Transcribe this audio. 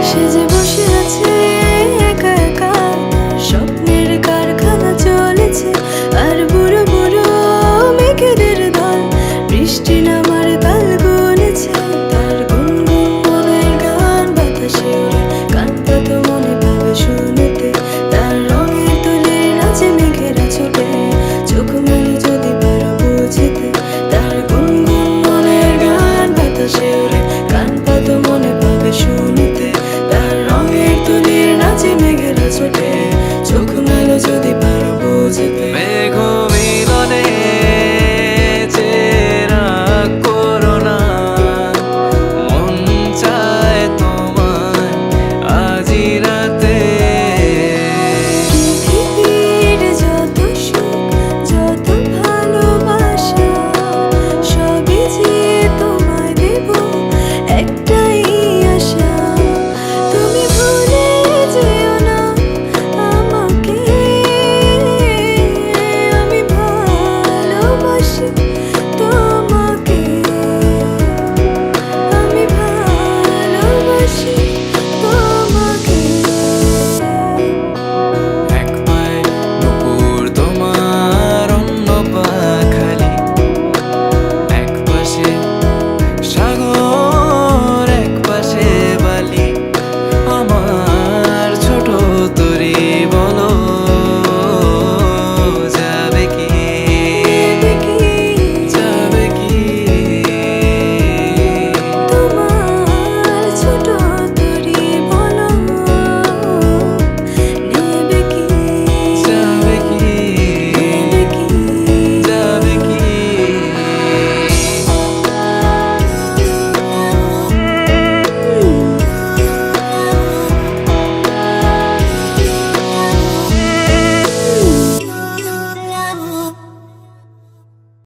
সে যে বসে আছে একা একা, স্বপ্নের কারখানা চলেছে, আর বুড়ো বুড়ো মেঘেদের দল বৃষ্টি নামার তাল গুনেছে। তার গুনগুন মনের গান বাতাসে ওড়ে, কান্তা তো মনে পাবে শুনতে। তার রঙের তুলির নাচে মেঘেরা ছোটে, চোখ মেলে যদি পারো বুঝতে। তার গুনগুন মনের গান বাতাসে ওড়ে, কান্তা তো মনে পাবে শুনতে। তার রঙের তুলির নাচে মেঘেরা ছোটে, চোখ মেলে যদি পারো বুঝতে। মেঘ মিলনে চেরা করোনা, মন চায় তোমায় আজি রাতে। পৃথিবীর যত সুখ, যত ভালোবাসা, সবই যে তোমায় দেব একটাই